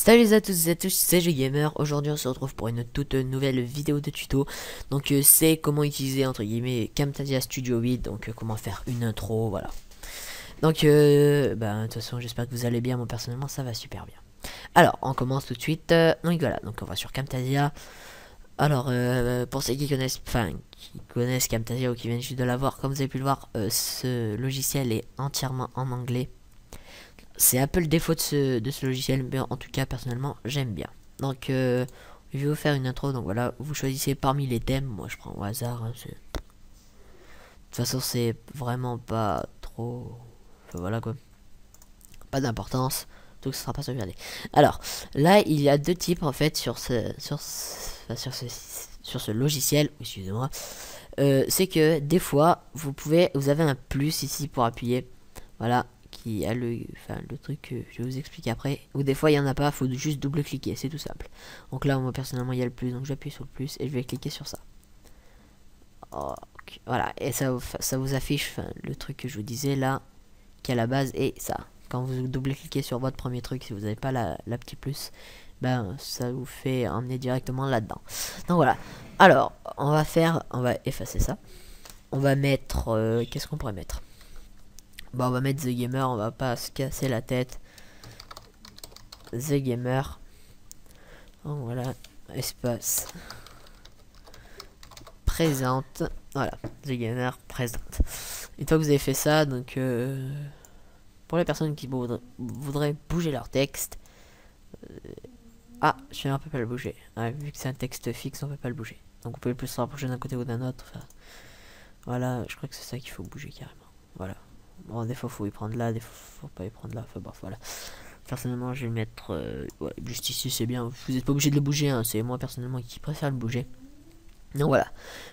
Salut à tous et à tous, c'est GGamer. Aujourd'hui on se retrouve pour une toute nouvelle vidéo de tuto. Donc c'est comment utiliser entre guillemets Camtasia Studio 8. Donc comment faire une intro, voilà. Donc de toute façon j'espère que vous allez bien. Moi personnellement ça va super bien. Alors on commence tout de suite. Donc voilà, donc on va sur Camtasia. Alors pour ceux qui connaissent Camtasia ou qui viennent juste de l'avoir, comme vous avez pu le voir, ce logiciel est entièrement en anglais. C'est un peu le défaut de ce logiciel, mais en tout cas personnellement j'aime bien. Donc je vais vous faire une intro. Donc voilà, vous choisissez parmi les thèmes. Moi je prends au hasard, hein, de toute façon c'est vraiment pas trop, enfin voilà quoi, pas d'importance, donc ce sera pas sauvegardé. Alors là il y a deux types en fait sur ce logiciel, excusez-moi. C'est que des fois vous avez un plus ici pour appuyer, voilà, qui a le truc que je vais vous expliquer après, ou des fois il y en a pas, faut juste double cliquer, c'est tout simple. Donc là moi personnellement il y a le plus, donc j'appuie sur le plus et je vais cliquer sur ça. Okay, voilà, et ça vous affiche le truc que je vous disais là, qui à la base est ça. Quand vous double cliquez sur votre premier truc, si vous n'avez pas la petite plus, ben ça vous fait emmener directement là-dedans. Donc voilà. Alors on va effacer ça. On va mettre qu'est-ce qu'on pourrait mettre? Bon, on va mettre The Gamer, on va pas se casser la tête. The Gamer. Donc voilà, espace présente. Voilà, The Gamer présente. Une fois que vous avez fait ça, donc pour les personnes qui voudraient bouger leur texte, je ne peux pas le bouger. Ouais, vu que c'est un texte fixe, on peut pas le bouger. Donc vous pouvez plus se rapprocher d'un côté ou d'un autre. Enfin, voilà, je crois que c'est ça qu'il faut bouger carrément. Voilà. Bon, des fois faut y prendre là, des fois faut pas y prendre là. Enfin bref, voilà. Personnellement, je vais le mettre ouais, juste ici, c'est bien. Vous n'êtes pas obligé de le bouger, hein. C'est moi personnellement qui préfère le bouger. Donc voilà.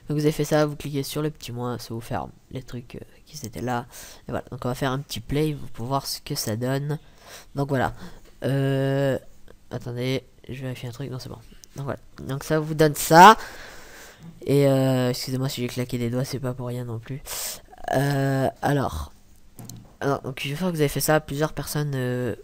Donc vous avez fait ça, vous cliquez sur le petit moins, ça vous ferme les trucs qui étaient là. Et voilà. Donc on va faire un petit play pour voir ce que ça donne. Donc voilà. Attendez, je vérifie un truc. Non, c'est bon. Donc voilà. Donc ça vous donne ça. Et excusez-moi si j'ai claqué des doigts, c'est pas pour rien non plus. Alors, donc une fois que vous avez fait ça, plusieurs personnes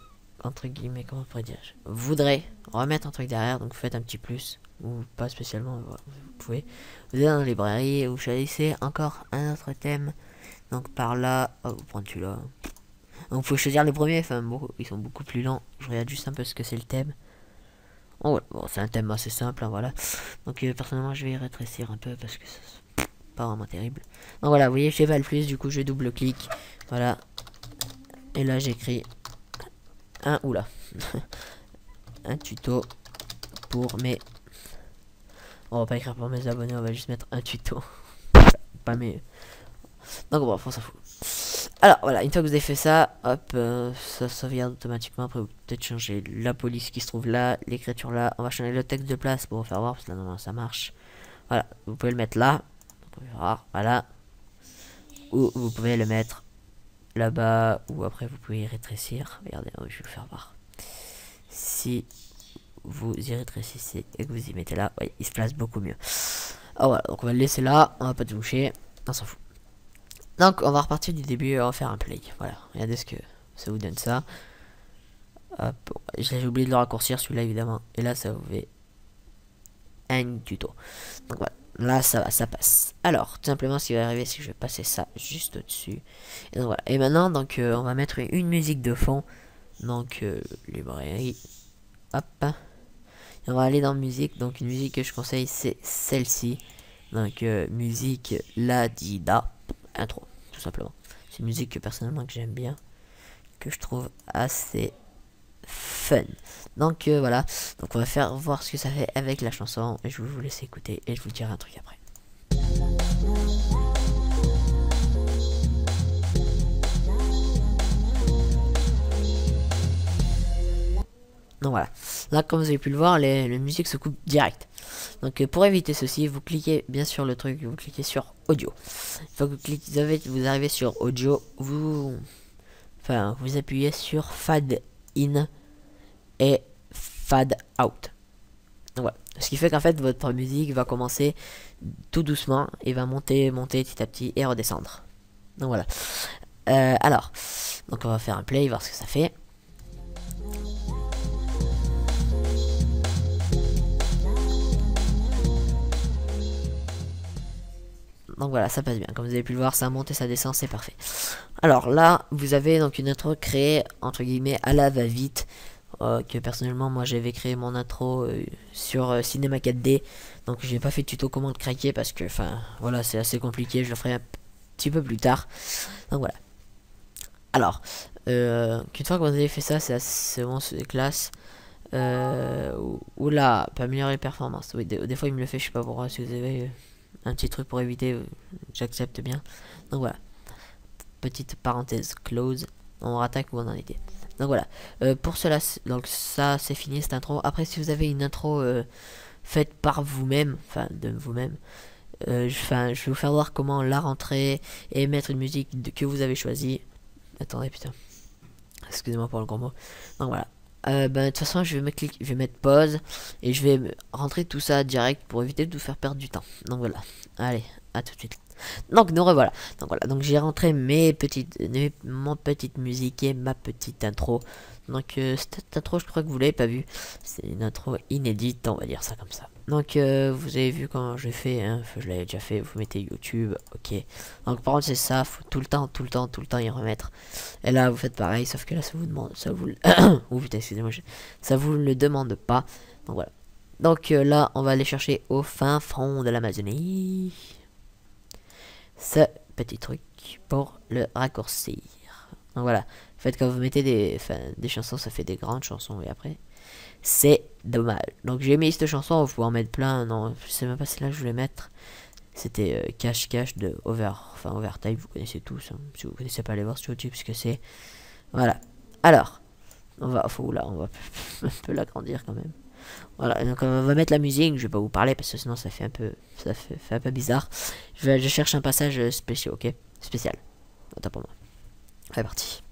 entre guillemets, comment on pourrait dire, voudraient remettre un truc derrière. Donc vous faites un petit plus, ou pas spécialement, vous pouvez. Vous allez dans la librairie, vous choisissez encore un autre thème. Donc par là, vous prenez celui-là. Donc vous pouvez choisir les premiers, enfin bon, ils sont beaucoup plus lents. Je regarde juste un peu ce que c'est le thème. Oh ouais, bon, c'est un thème assez simple, hein, voilà. Donc personnellement je vais y rétrécir un peu parce que c'est pas vraiment terrible. Donc voilà, vous voyez, je fais pas le plus, du coup je double-clique. Voilà. Et là j'écris oula. un tuto pour mes... On va pas écrire pour mes abonnés, on va juste mettre un tuto. Pas mes... Donc bon, on s'en fout. Alors voilà, une fois que vous avez fait ça, hop, ça sauvegarde automatiquement. Après vous pouvez peut-être changer la police qui se trouve là, l'écriture là. On va changer le texte de place pour vous faire voir, parce que là normalement ça marche. Voilà, vous pouvez le mettre là. Vous pouvez voir, voilà. Ou vous pouvez le mettre là-bas, ou après vous pouvez y rétrécir. Regardez, je vais vous faire voir. Si vous y rétrécissez et que vous y mettez là, ouais, il se place beaucoup mieux. Oh voilà, donc on va le laisser là, on va pas toucher, on s'en fout. Donc on va repartir du début et on va faire un play. Voilà, regardez ce que ça vous donne ça. Hop, j'ai oublié de le raccourcir celui-là évidemment. Et là ça vous fait un tuto. Donc voilà, là ça va, ça passe. Alors tout simplement ce qui va arriver c'est que je vais passer ça juste au-dessus. Et donc voilà, et maintenant donc on va mettre une musique de fond. Donc librairie. Hop. Et on va aller dans musique. Donc une musique que je conseille c'est celle-ci. Donc musique Ladida intro, tout simplement. C'est une musique que personnellement que j'aime bien, que je trouve assez fun. Donc voilà, donc on va faire voir ce que ça fait avec la chanson et je vais vous laisser écouter et je vous dirai un truc après. Donc voilà, là comme vous avez pu le voir, les musiques se coupent direct. Donc pour éviter ceci, vous cliquez bien sur le truc, vous cliquez sur audio. Une fois que vous arrivez sur audio, vous appuyez sur fade in et fade out. Donc voilà, ce qui fait qu'en fait votre musique va commencer tout doucement et va monter petit à petit et redescendre. Donc voilà. Alors, donc on va faire un play, voir ce que ça fait. Donc voilà, ça passe bien. Comme vous avez pu le voir, ça monte et ça descend, c'est parfait. Alors là, vous avez donc une intro créée, entre guillemets, à la va-vite. Que personnellement, moi j'avais créé mon intro sur Cinema 4D. Donc j'ai pas fait de tuto comment le craquer parce que, enfin, voilà, c'est assez compliqué. Je le ferai un petit peu plus tard. Donc voilà. Alors, qu'une fois que vous avez fait ça, c'est bon, c'est classe. Oula, pas améliorer les performances. Oui, des fois il me le fait, je sais pas pourquoi. Si vous avez un petit truc pour éviter, j'accepte bien. Donc voilà. Petite parenthèse close. On rattaque où on en était. Donc voilà. Pour cela, donc ça c'est fini cette intro. Après, si vous avez une intro faite par vous-même, enfin de vous-même, je vais vous faire voir comment la rentrer et mettre une musique que vous avez choisie. Attendez, putain. Excusez-moi pour le gros mot. Donc voilà. De toute façon, je vais mettre pause et je vais rentrer tout ça direct pour éviter de vous faire perdre du temps. Donc voilà. Allez, à tout de suite. Donc nous revoilà. Donc voilà. Donc j'ai rentré mon petite musique et ma petite intro. Donc cette intro, je crois que vous l'avez pas vue. C'est une intro inédite, on va dire ça comme ça. Donc vous avez vu comment j'ai fait, hein, je l'avais déjà fait. Vous mettez YouTube, ok. Donc par contre c'est ça, faut tout le temps y remettre. Et là vous faites pareil, sauf que là ça vous demande, oh putain excusez-moi, ça vous le demande pas. Donc voilà. Donc là on va aller chercher au fin fond de l'Amazonie ce petit truc pour le raccourcir. Donc voilà. En fait, quand vous mettez des chansons, ça fait des grandes chansons. Et après, c'est dommage. Donc j'ai mis cette chanson, vous pouvez en mettre plein. Non, je sais même pas si là je voulais mettre. C'était Cache Cache de Overtime. Vous connaissez tous. Hein. Si vous connaissez pas, allez voir sur YouTube ce que c'est. Voilà. Alors, on va un peu l'agrandir quand même. Voilà, donc on va mettre la musique, je vais pas vous parler parce que sinon ça fait un peu bizarre. Je cherche un passage spécial, ok? Spécial. Attends pour moi. C'est parti.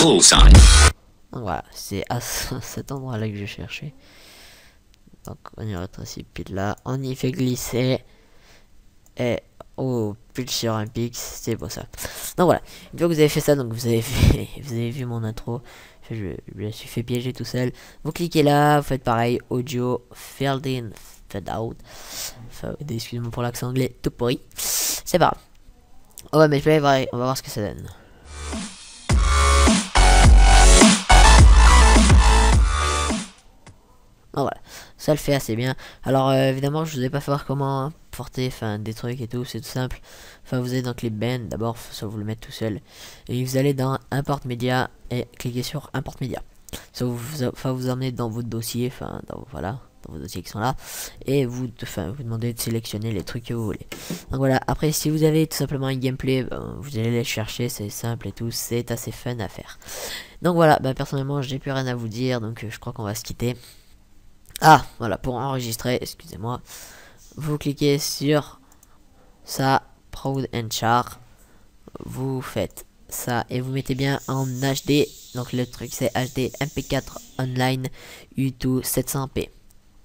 Bullseye. Donc voilà, c'est à cet endroit là que je cherchais. Donc on y rétrécit pile là, on y fait glisser. Et oh, pile sur un pix, c'est beau ça. Donc voilà, une fois que vous avez fait ça, donc vous avez vu mon intro. Je me suis fait piéger tout seul. Vous cliquez là, vous faites pareil, audio, fade in, fade out. Enfin, excusez-moi pour l'accent anglais, tout pourri. C'est pas grave. On va mettre play, on va voir ce que ça donne. Donc voilà, ça le fait assez bien. Alors évidemment je vous ai pas fait voir comment porter des trucs et tout, c'est tout simple. Enfin vous allez dans Clip Band, d'abord ça vous le mettre tout seul. Et vous allez dans Import Media et cliquez sur Import Media. Ça vous emmener dans votre dossier, dans vos dossiers qui sont là. Et vous demandez de sélectionner les trucs que vous voulez. Donc voilà, après si vous avez tout simplement un gameplay, vous allez les chercher, c'est simple et tout, c'est assez fun à faire. Donc voilà, personnellement j'ai plus rien à vous dire, donc je crois qu'on va se quitter. Ah, voilà, pour enregistrer, excusez-moi, vous cliquez sur ça, Proud and Char, vous faites ça et vous mettez bien en HD, donc le truc c'est HD MP4 Online U2 700p.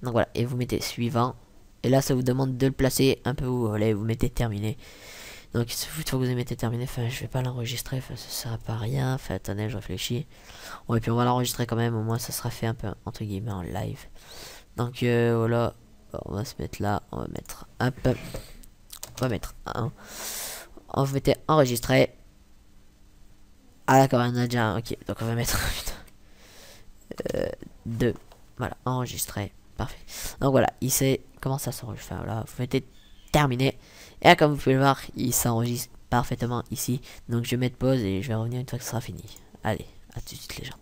Donc voilà, et vous mettez suivant, et là ça vous demande de le placer un peu où vous voulez, vous mettez terminé. Donc une fois que vous avez mettez terminé, je vais pas l'enregistrer, ça sert pas à rien, attendez, je réfléchis. Ouais, et puis on va l'enregistrer quand même, au moins ça sera fait un peu entre guillemets en live. Donc voilà, on va se mettre là, on va mettre un peu, on va mettre un, on va mettre enregistrer. Ah d'accord, on a déjà un, ok, donc on va mettre 2, voilà, enregistrer, parfait. Donc voilà, il sait comment ça s'enregistre, voilà, vous mettez terminé. Et là, comme vous pouvez le voir, il s'enregistre parfaitement ici. Donc je vais mettre pause et je vais revenir une fois que ce sera fini. Allez, à tout de suite les gens.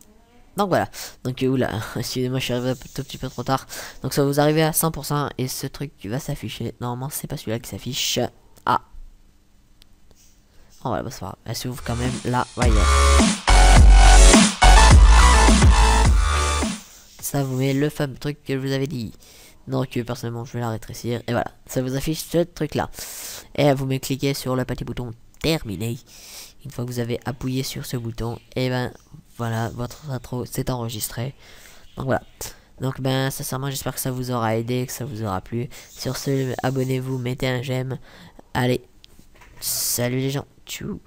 Donc voilà, donc oula, excusez-moi, je suis arrivé un tout petit peu trop tard. Donc ça va vous arriver à 100% et ce truc va s'afficher. Normalement, c'est pas celui-là qui s'affiche. Ah. Oh voilà, c'est pas grave. Elle s'ouvre quand même là, voyez. Ça vous met le fameux truc que je vous avais dit. Donc personnellement, je vais la rétrécir et voilà, ça vous affiche ce truc-là. Et vous me cliquez sur le petit bouton terminé. Une fois que vous avez appuyé sur ce bouton, et voilà, votre intro s'est enregistré. Donc voilà. Donc ben sincèrement j'espère que ça vous aura aidé, que ça vous aura plu. Sur ce, abonnez-vous, mettez un j'aime. Allez, salut les gens. Tchou.